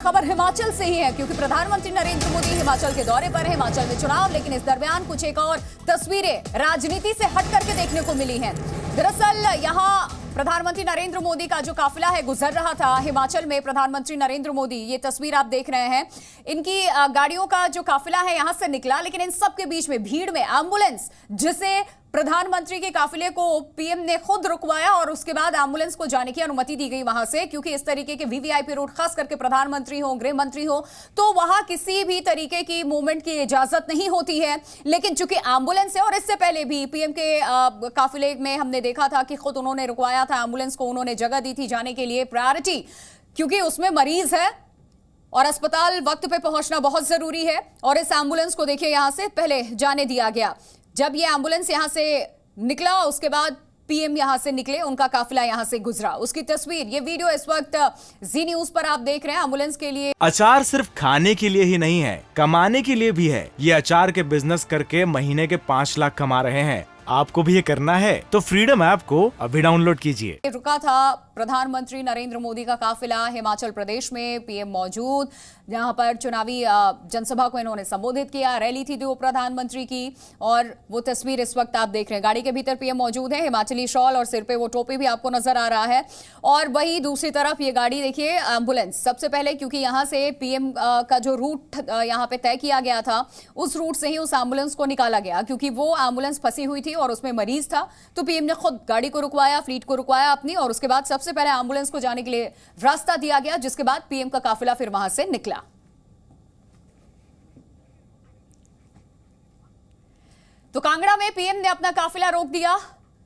खबर हिमाचल से ही है क्योंकि प्रधानमंत्री नरेंद्र मोदी हिमाचल के दौरे पर है। हिमाचल में चुनाव, लेकिन इस दरमियान कुछ एक और तस्वीरें राजनीति से हट करके देखने को मिली हैं। दरअसल यहां प्रधानमंत्री नरेंद्र मोदी का जो काफिला है गुजर रहा था हिमाचल में। प्रधानमंत्री नरेंद्र मोदी, ये तस्वीर आप देख रहे हैं, इनकी गाड़ियों का जो काफिला है यहां से निकला, लेकिन इन सब के बीच में भीड़ में एम्बुलेंस, जिसे प्रधानमंत्री के काफिले को पीएम ने खुद रुकवाया और उसके बाद एम्बुलेंस को जाने की अनुमति दी गई वहां से, क्योंकि इस तरीके के वीवीआईपी रूट, खास करके प्रधानमंत्री हो, गृह मंत्री हो, तो वहां किसी भी तरीके की मूवमेंट की इजाजत नहीं होती है। लेकिन चूंकि एम्बुलेंस है और इससे पहले भी पीएम के काफिले में हमने देखा था कि खुद उन्होंने रुकवाया था, एम्बुलेंस को उन्होंने जगह दी थी जाने के लिए, प्रायोरिटी, क्योंकि उसमें मरीज है और अस्पताल वक्त पे पहुंचना बहुत जरूरी है। और इस एम्बुलेंस को देखिए यहां से पहले जाने दिया गया। जब ये एम्बुलेंस यहां से निकला उसके बाद पीएम यहां से निकले, उनका काफिला यहां से गुजरा, उसकी तस्वीर, ये वीडियो इस वक्त जी न्यूज पर आप देख रहे हैं। एम्बुलेंस के लिए अचार सिर्फ खाने के लिए ही नहीं है, कमाने के लिए भी है। ये अचार के बिजनेस करके महीने के 5 लाख कमा रहे हैं। आपको भी ये करना है तो फ्रीडम ऐप को अभी डाउनलोड कीजिए। रुका था प्रधानमंत्री नरेंद्र मोदी का काफिला हिमाचल प्रदेश में, पीएम मौजूद, जहां पर चुनावी जनसभा को इन्होंने संबोधित किया, रैली थी दो प्रधानमंत्री की, और वो तस्वीर इस वक्त आप देख रहे हैं। गाड़ी के भीतर पीएम मौजूद है, हिमाचली शॉल और सिर पे वो टोपी भी आपको नजर आ रहा है। और वही दूसरी तरफ ये गाड़ी देखिए, एम्बुलेंस, सबसे पहले क्योंकि यहाँ से पीएम का जो रूट यहाँ पे तय किया गया था, उस रूट से ही उस एम्बुलेंस को निकाला गया, क्योंकि वो एम्बुलेंस फंसी हुई थी और उसमें मरीज था। तो पीएम ने खुद गाड़ी को रुकवाया, फ्लीट को रुकवाया अपनी, और उसके बाद सबसे पहले एम्बुलेंस को जाने के लिए रास्ता दिया गया, जिसके बाद पीएम का काफिला फिर वहां से निकला। तो कांगड़ा में पीएम ने अपना काफिला रोक दिया।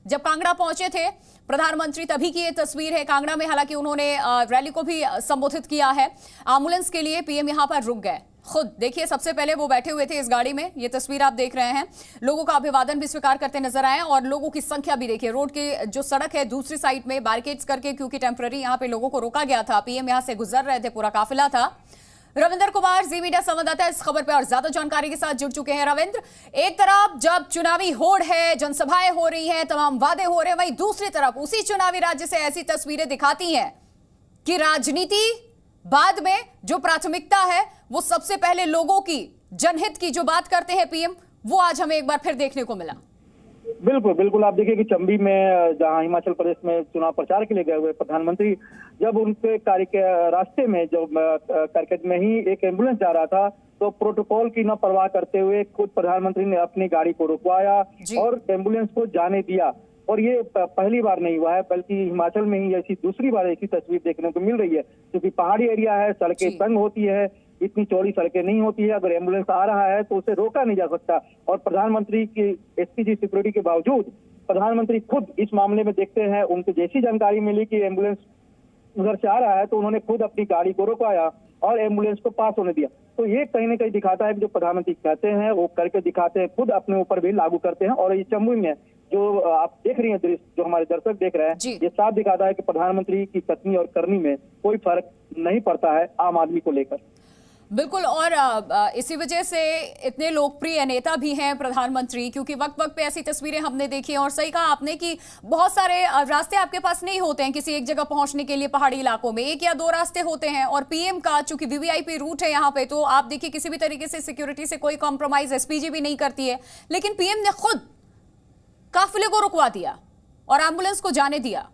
जब कांगड़ा पहुंचे थे प्रधानमंत्री तभी की ये तस्वीर है। कांगड़ा में हालांकि उन्होंने रैली को भी संबोधित किया है। एम्बुलेंस के लिए पीएम यहां पर रुक गए खुद। देखिए सबसे पहले वो बैठे हुए थे इस गाड़ी में, ये तस्वीर आप देख रहे हैं। लोगों का अभिवादन भी स्वीकार करते नजर आए और लोगों की संख्या भी देखिए। रोड की जो सड़क है दूसरी साइड में बैरिकेड्स करके, क्योंकि टेम्पररी यहाँ पे लोगों को रोका गया था, पीएम यहाँ से गुजर रहे थे, पूरा काफिला था। रविंद्र कुमार, जी मीडिया संवाददाता, इस खबर पर और ज्यादा जानकारी के साथ जुड़ चुके हैं। रविंद्र, एक तरफ जब चुनावी होड़ है, जनसभाएं हो रही हैं, तमाम वादे हो रहे हैं, वहीं दूसरी तरफ उसी चुनावी राज्य से ऐसी तस्वीरें दिखाती हैं कि राजनीति बाद में, जो प्राथमिकता है वो सबसे पहले लोगों की, जनहित की जो बात करते हैं पीएम, वो आज हमें एक बार फिर देखने को मिला। बिल्कुल बिल्कुल, आप देखिए कि चंबी में, जहां हिमाचल प्रदेश में चुनाव प्रचार के लिए गए हुए प्रधानमंत्री, जब उनके कार्य के रास्ते में, जो करकट में ही एक एम्बुलेंस जा रहा था, तो प्रोटोकॉल की न परवाह करते हुए खुद प्रधानमंत्री ने अपनी गाड़ी को रुकवाया और एम्बुलेंस को जाने दिया। और ये पहली बार नहीं हुआ है, बल्कि हिमाचल में ही ऐसी दूसरी बार ऐसी तस्वीर देखने को मिल रही है, क्योंकि पहाड़ी एरिया है, सड़कें तंग होती है, इतनी चौड़ी सड़कें नहीं होती है। अगर एम्बुलेंस आ रहा है तो उसे रोका नहीं जा सकता। और प्रधानमंत्री की एसपीजी सिक्योरिटी के बावजूद प्रधानमंत्री खुद इस मामले में देखते हैं, उनको जैसी जानकारी मिली कि एम्बुलेंस उधर से आ रहा है, तो उन्होंने खुद अपनी गाड़ी को रुकवाया और एम्बुलेंस को पास होने दिया। तो ये कहीं ना कहीं दिखाता है कि जो प्रधानमंत्री कहते हैं वो करके दिखाते हैं, खुद अपने ऊपर भी लागू करते हैं। और ये चंबी में जो आप देख रही हैं दृश्य, जो हमारे दर्शक देख रहे हैं, ये साफ दिखाता है कि प्रधानमंत्री की कथनी और करनी में कोई फर्क नहीं पड़ता है आम आदमी को लेकर। बिल्कुल, और इसी वजह से इतने लोकप्रिय नेता भी हैं प्रधानमंत्री, क्योंकि वक्त वक्त पे ऐसी तस्वीरें हमने देखी हैं। और सही कहा आपने कि बहुत सारे रास्ते आपके पास नहीं होते हैं किसी एक जगह पहुंचने के लिए। पहाड़ी इलाकों में 1 या 2 रास्ते होते हैं, और पीएम का चूंकि वीवीआईपी रूट है यहाँ पे, तो आप देखिए किसी भी तरीके से सिक्योरिटी से कोई कॉम्प्रोमाइज एसपीजी भी नहीं करती है। लेकिन पीएम ने खुद काफिले को रुकवा दिया और एम्बुलेंस को जाने दिया।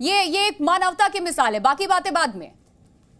ये एक मानवता की मिसाल है, बाकी बातें बाद में।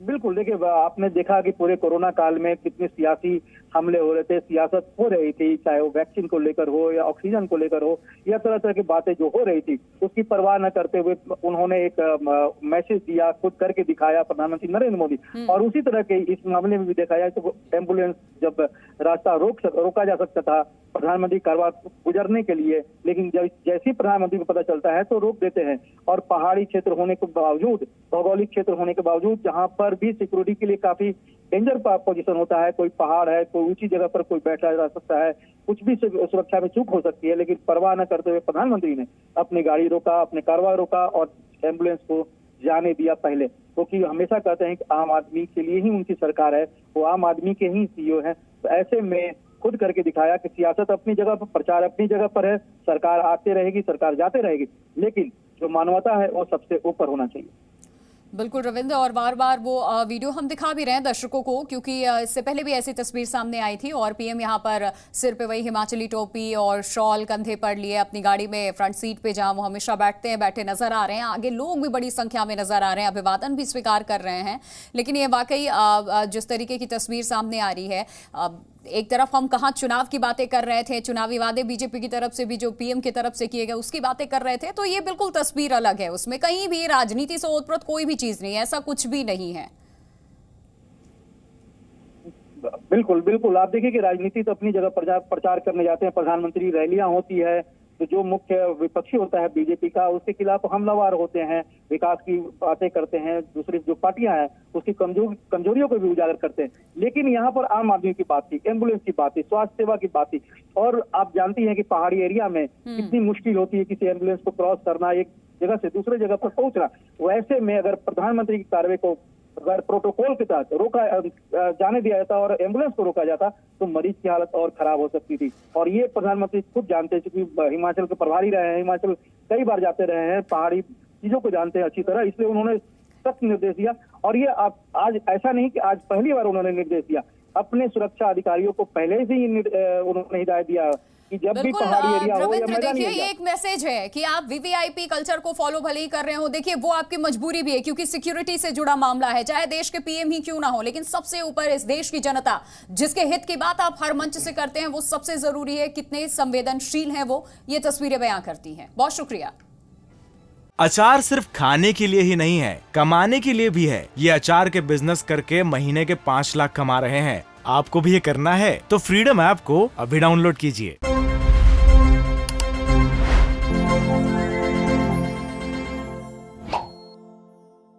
बिल्कुल, देखिए आपने देखा कि पूरे कोरोना काल में कितने सियासी हमले हो रहे थे, सियासत हो रही थी, चाहे वो वैक्सीन को लेकर हो या ऑक्सीजन को लेकर हो या तरह तरह की बातें जो हो रही थी, उसकी परवाह न करते हुए उन्होंने एक मैसेज दिया, खुद करके दिखाया प्रधानमंत्री नरेंद्र मोदी। और उसी तरह के इस मामले में भी देखा जाए तो एम्बुलेंस जब रास्ता रोका जा सकता था प्रधानमंत्री करवा गुजरने के लिए, लेकिन जैसे ही प्रधानमंत्री को पता चलता है तो रोक देते हैं। और पहाड़ी क्षेत्र होने के बावजूद, भौगोलिक क्षेत्र होने के बावजूद, जहां पर भी सिक्योरिटी के लिए काफी डेंजर पोजीशन होता है, कोई पहाड़ है, कोई ऊंची जगह पर कोई बैठा जा सकता है, कुछ भी सुरक्षा में चूक हो सकती है, लेकिन परवाह न करते हुए प्रधानमंत्री ने अपनी गाड़ी रोका, अपने कारवां रोका और एम्बुलेंस को जाने दिया पहले। क्योंकि हमेशा कहते हैं कि आम आदमी के लिए ही उनकी सरकार है, वो आम आदमी के ही सीईओ है। तो ऐसे में खुद करके दिखाया कि सियासत अपनी जगह पर, प्रचार अपनी जगह पर है, सरकार आते रहेगी, सरकार जाते रहेगी, लेकिन जो मानवता है वो सबसे ऊपर होना चाहिए। बिल्कुल रविंद्र, और बार बार वो वीडियो हम दिखा भी रहे हैं दर्शकों को, क्योंकि इससे पहले भी ऐसी तस्वीर सामने आई थी और पीएम यहाँ पर सिर पे वही हिमाचली टोपी और शॉल कंधे पर लिए अपनी गाड़ी में फ्रंट सीट पे जहां वो हमेशा बैठते हैं बैठे नजर आ रहे हैं। आगे लोग भी बड़ी संख्या में नजर आ रहे हैं, अभिवादन भी स्वीकार कर रहे हैं। लेकिन ये वाकई जिस तरीके की तस्वीर सामने आ रही है, एक तरफ हम कहाँ चुनाव की बातें कर रहे थे, चुनावी वादे बीजेपी की तरफ से भी जो पीएम की तरफ से किए गए उसकी बातें कर रहे थे, तो ये बिल्कुल तस्वीर अलग है। उसमें कहीं भी राजनीति से ओतप्रोत कोई भी चीज नहीं है, ऐसा कुछ भी नहीं है। बिल्कुल बिल्कुल, आप देखिए कि राजनीति तो अपनी जगह प्रचार करने जाते हैं, प्रधानमंत्री रैलियां होती है, तो जो मुख्य विपक्षी होता है बीजेपी का उसके खिलाफ हमलावर होते हैं, विकास की बातें करते हैं, दूसरी जो पार्टियां हैं उसकी कमजोरियों को भी उजागर करते हैं। लेकिन यहाँ पर आम आदमी की बात थी, एम्बुलेंस की बात थी, स्वास्थ्य सेवा की बात थी, और आप जानती हैं कि पहाड़ी एरिया में कितनी मुश्किल होती है किसी एम्बुलेंस को क्रॉस करना, एक जगह से दूसरे जगह पर पहुंचना। वैसे में अगर प्रधानमंत्री की कार्रवाई को अगर प्रोटोकॉल के तहत रोका जाने दिया जाता और एम्बुलेंस को रोका जाता तो मरीज की हालत और खराब हो सकती थी। और ये प्रधानमंत्री खुद जानते हैं, क्योंकि हिमाचल के प्रभारी रहे हैं, हिमाचल कई बार जाते रहे हैं, पहाड़ी चीजों को जानते हैं अच्छी तरह, इसलिए उन्होंने सख्त निर्देश दिया। और ये आज ऐसा नहीं कि आज पहली बार उन्होंने निर्देश दिया, अपने सुरक्षा अधिकारियों को पहले से ही उन्होंने हिदायत दिया कि जब भी पहाड़ी एरिया हो या मैदानी देखिए, एरिया। ये एक मैसेज है कि आप वीवीआईपी कल्चर को फॉलो भले ही कर रहे हो, देखिए वो आपकी मजबूरी भी है क्योंकि सिक्योरिटी से जुड़ा मामला है, चाहे देश के पीएम ही क्यों ना हो, लेकिन सबसे ऊपर इस देश की जनता जिसके हित की बात आप हर मंच से करते हैं वो सबसे जरूरी है। कितने संवेदनशील हैं वो, ये तस्वीरें बयां करती हैं। बहुत शुक्रिया। अचार सिर्फ खाने के लिए ही नहीं है, कमाने के लिए भी है। ये अचार के बिजनेस करके महीने के 5 लाख कमा रहे हैं। आपको भी ये करना है तो फ्रीडम ऐप को अभी डाउनलोड कीजिए।